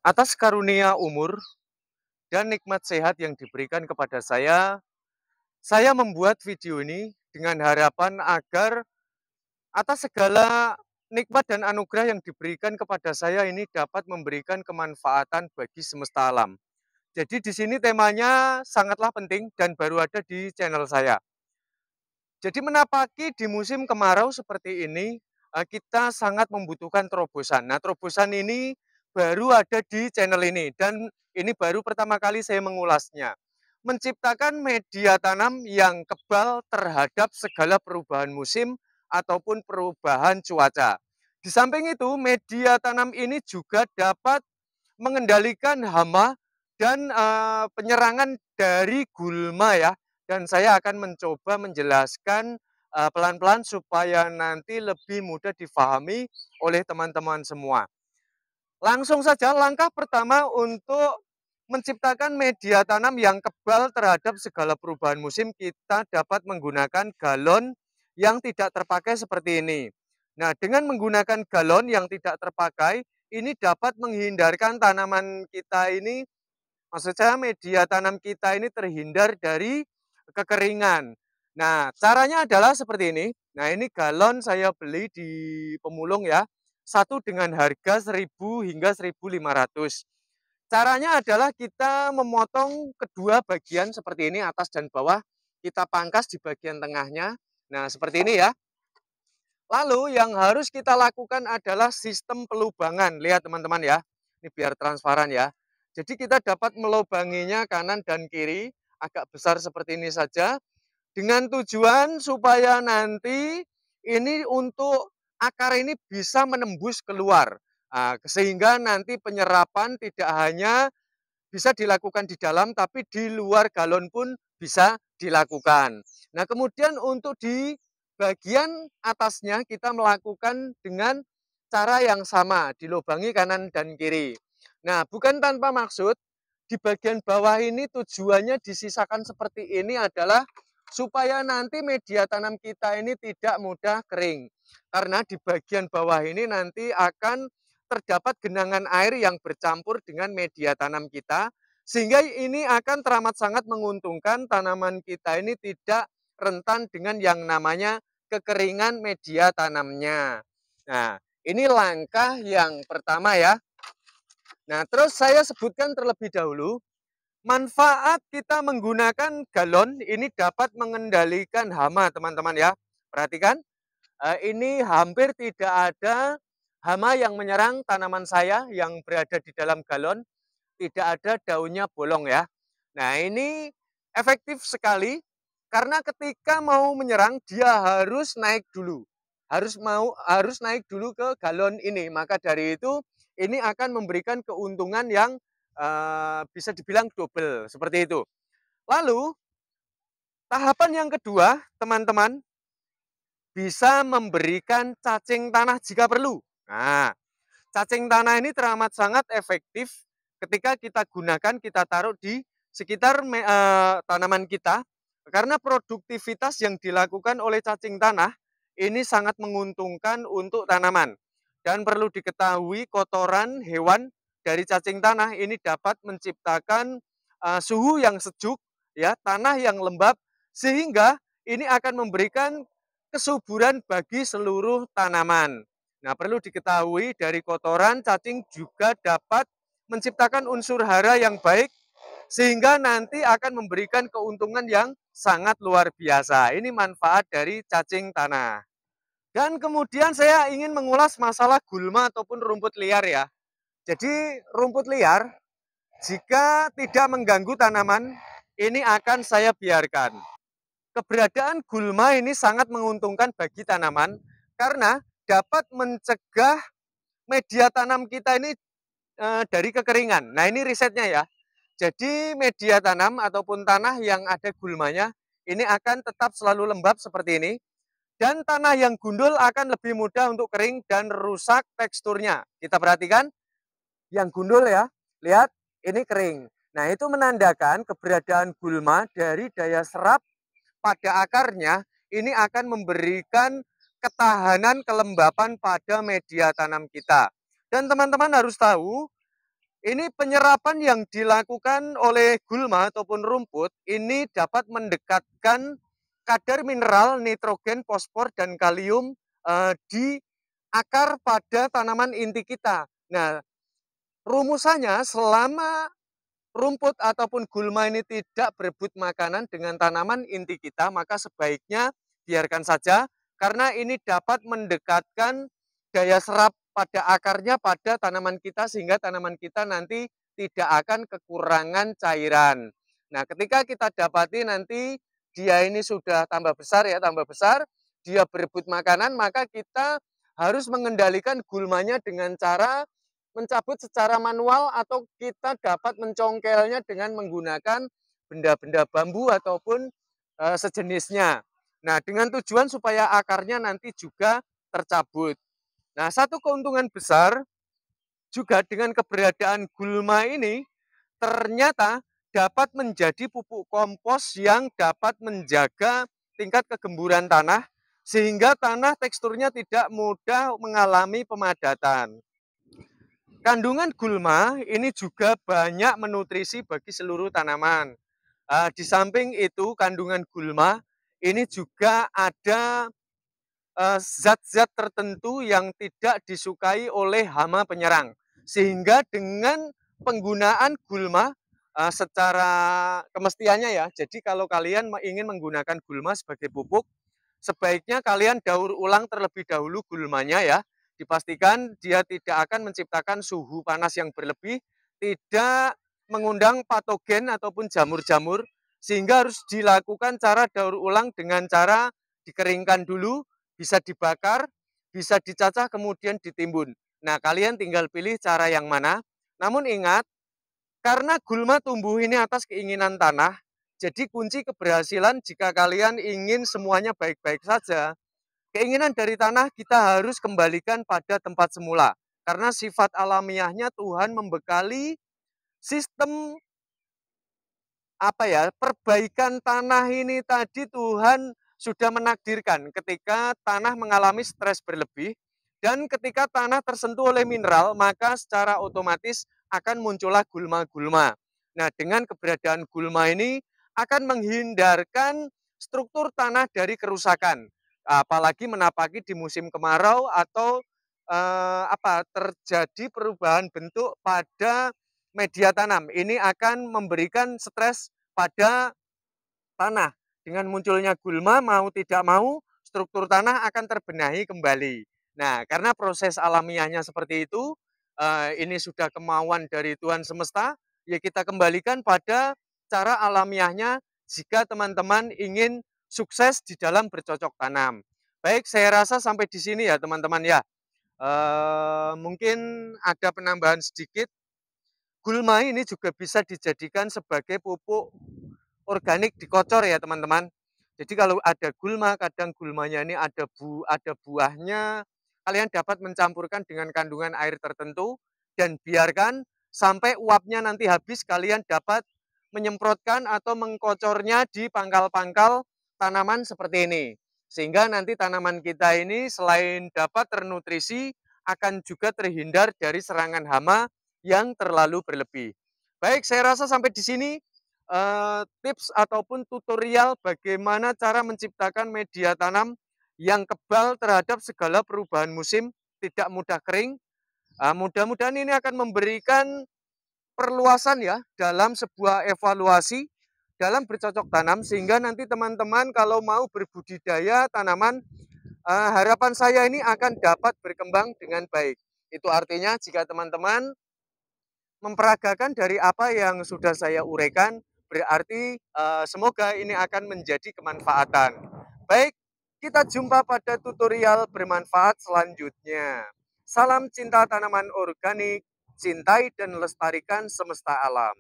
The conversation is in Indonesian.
Atas karunia umur dan nikmat sehat yang diberikan kepada saya membuat video ini dengan harapan agar atas segala nikmat dan anugerah yang diberikan kepada saya ini dapat memberikan kemanfaatan bagi semesta alam. Jadi di sini temanya sangatlah penting dan baru ada di channel saya. Jadi menapaki di musim kemarau seperti ini, kita sangat membutuhkan terobosan. Nah, terobosan ini baru ada di channel ini dan ini baru pertama kali saya mengulasnya. Menciptakan media tanam yang kebal terhadap segala perubahan musim ataupun perubahan cuaca. Di samping itu, media tanam ini juga dapat mengendalikan hama dan penyerangan dari gulma ya. Dan saya akan mencoba menjelaskan pelan-pelan supaya nanti lebih mudah difahami oleh teman-teman semua. Langsung saja langkah pertama untuk menciptakan media tanam yang kebal terhadap segala perubahan musim, kita dapat menggunakan galon yang tidak terpakai seperti ini. Nah, dengan menggunakan galon yang tidak terpakai, ini dapat menghindarkan tanaman kita ini, maksud saya media tanam kita ini terhindar dari kekeringan. Nah, caranya adalah seperti ini. Nah, ini galon saya beli di pemulung ya. Satu dengan harga 1.000 hingga 1.500. Caranya adalah kita memotong kedua bagian seperti ini, atas dan bawah. Kita pangkas di bagian tengahnya. Nah, seperti ini ya. Lalu yang harus kita lakukan adalah sistem pelubangan. Lihat teman-teman ya, ini biar transparan ya. Jadi kita dapat melubanginya kanan dan kiri, agak besar seperti ini saja. Dengan tujuan supaya nanti ini untuk akar ini bisa menembus keluar. Sehingga nanti penyerapan tidak hanya bisa dilakukan di dalam, tapi di luar galon pun bisa dilakukan. Nah, kemudian untuk di bagian atasnya kita melakukan dengan cara yang sama, dilubangi kanan dan kiri. Nah, bukan tanpa maksud, di bagian bawah ini tujuannya disisakan seperti ini adalah supaya nanti media tanam kita ini tidak mudah kering. Karena di bagian bawah ini nanti akan terdapat genangan air yang bercampur dengan media tanam kita, sehingga ini akan teramat sangat menguntungkan tanaman kita ini tidak rentan dengan yang namanya kekeringan media tanamnya. Nah, ini langkah yang pertama ya. Nah, terus saya sebutkan terlebih dahulu, manfaat kita menggunakan galon ini dapat mengendalikan hama teman-teman ya. Perhatikan, ini hampir tidak ada hama yang menyerang tanaman saya yang berada di dalam galon, tidak ada daunnya bolong ya. Nah, ini efektif sekali karena ketika mau menyerang dia harus naik dulu. Harus naik dulu ke galon ini. Maka dari itu ini akan memberikan keuntungan yang bisa dibilang double seperti itu. Lalu tahapan yang kedua, teman-teman, bisa memberikan cacing tanah jika perlu. Nah, cacing tanah ini teramat sangat efektif ketika kita gunakan, kita taruh di sekitar tanaman kita, karena produktivitas yang dilakukan oleh cacing tanah ini sangat menguntungkan untuk tanaman. Dan perlu diketahui kotoran hewan dari cacing tanah ini dapat menciptakan suhu yang sejuk, ya, tanah yang lembab, sehingga ini akan memberikan kesuburan bagi seluruh tanaman. Nah, perlu diketahui dari kotoran cacing juga dapat menciptakan unsur hara yang baik sehingga nanti akan memberikan keuntungan yang sangat luar biasa. Ini manfaat dari cacing tanah. Dan kemudian saya ingin mengulas masalah gulma ataupun rumput liar ya. Jadi rumput liar jika tidak mengganggu tanaman ini akan saya biarkan. Keberadaan gulma ini sangat menguntungkan bagi tanaman karena dapat mencegah media tanam kita ini dari kekeringan. Nah, ini risetnya ya. Jadi media tanam ataupun tanah yang ada gulmanya ini akan tetap selalu lembab seperti ini. Dan tanah yang gundul akan lebih mudah untuk kering dan rusak teksturnya. Kita perhatikan yang gundul ya. Lihat, ini kering. Nah, itu menandakan keberadaan gulma dari daya serap pada akarnya ini akan memberikan ketahanan kelembapan pada media tanam kita. Dan teman-teman harus tahu, Ini penyerapan yang dilakukan oleh gulma ataupun rumput ini dapat mendekatkan kadar mineral, nitrogen, fosfor, dan kalium di akar pada tanaman inti kita. Nah, rumusannya selama rumput ataupun gulma ini tidak berebut makanan dengan tanaman inti kita, maka sebaiknya biarkan saja karena ini dapat mendekatkan daya serap pada akarnya pada tanaman kita sehingga tanaman kita nanti tidak akan kekurangan cairan. Nah, ketika kita dapati nanti dia ini sudah tambah besar ya, tambah besar, dia berebut makanan, maka kita harus mengendalikan gulmanya dengan cara mencabut secara manual atau kita dapat mencongkelnya dengan menggunakan benda-benda bambu ataupun sejenisnya. Nah, dengan tujuan supaya akarnya nanti juga tercabut. Nah, satu keuntungan besar juga dengan keberadaan gulma ini ternyata dapat menjadi pupuk kompos yang dapat menjaga tingkat kegemburan tanah sehingga tanah teksturnya tidak mudah mengalami pemadatan. Kandungan gulma ini juga banyak menutrisi bagi seluruh tanaman. Di samping itu kandungan gulma ini juga ada zat-zat tertentu yang tidak disukai oleh hama penyerang. Sehingga dengan penggunaan gulma secara kemestiannya ya, jadi kalau kalian ingin menggunakan gulma sebagai pupuk, sebaiknya kalian daur ulang terlebih dahulu gulmanya ya. Dipastikan dia tidak akan menciptakan suhu panas yang berlebih, tidak mengundang patogen ataupun jamur-jamur, sehingga harus dilakukan cara daur ulang dengan cara dikeringkan dulu, bisa dibakar, bisa dicacah, kemudian ditimbun. Nah, kalian tinggal pilih cara yang mana. Namun ingat, karena gulma tumbuh ini atas keinginan tanah, jadi kunci keberhasilan jika kalian ingin semuanya baik-baik saja, keinginan dari tanah kita harus kembalikan pada tempat semula. Karena sifat alamiahnya Tuhan membekali sistem perbaikan tanah ini tadi Tuhan sudah menakdirkan ketika tanah mengalami stres berlebih dan ketika tanah tersentuh oleh mineral maka secara otomatis akan muncullah gulma-gulma. Nah, dengan keberadaan gulma ini akan menghindarkan struktur tanah dari kerusakan. Apalagi menapaki di musim kemarau atau terjadi perubahan bentuk pada media tanam. Ini akan memberikan stres pada tanah. Dengan munculnya gulma, mau tidak mau, struktur tanah akan terbenahi kembali. Nah, karena proses alamiahnya seperti itu, ini sudah kemauan dari Tuhan semesta, ya kita kembalikan pada cara alamiahnya jika teman-teman ingin sukses di dalam bercocok tanam. Baik, saya rasa sampai di sini ya teman-teman ya. Mungkin ada penambahan sedikit. Gulma ini juga bisa dijadikan sebagai pupuk organik dikocor ya teman-teman. Jadi kalau ada gulma, kadang gulmanya ini ada buahnya, kalian dapat mencampurkan dengan kandungan air tertentu dan biarkan sampai uapnya nanti habis, kalian dapat menyemprotkan atau mengkocornya di pangkal-pangkal tanaman seperti ini. Sehingga nanti tanaman kita ini selain dapat ternutrisi, akan juga terhindar dari serangan hama yang terlalu berlebih. Baik, saya rasa sampai di sini tips ataupun tutorial bagaimana cara menciptakan media tanam yang kebal terhadap segala perubahan musim, tidak mudah kering. Mudah-mudahan ini akan memberikan perluasan ya dalam sebuah evaluasi dalam bercocok tanam sehingga nanti teman-teman kalau mau berbudidaya tanaman, harapan saya ini akan dapat berkembang dengan baik. Itu artinya jika teman-teman memperagakan dari apa yang sudah saya uraikan, berarti semoga ini akan menjadi kemanfaatan. Baik, kita jumpa pada tutorial bermanfaat selanjutnya. Salam cinta tanaman organik, cintai dan lestarikan semesta alam.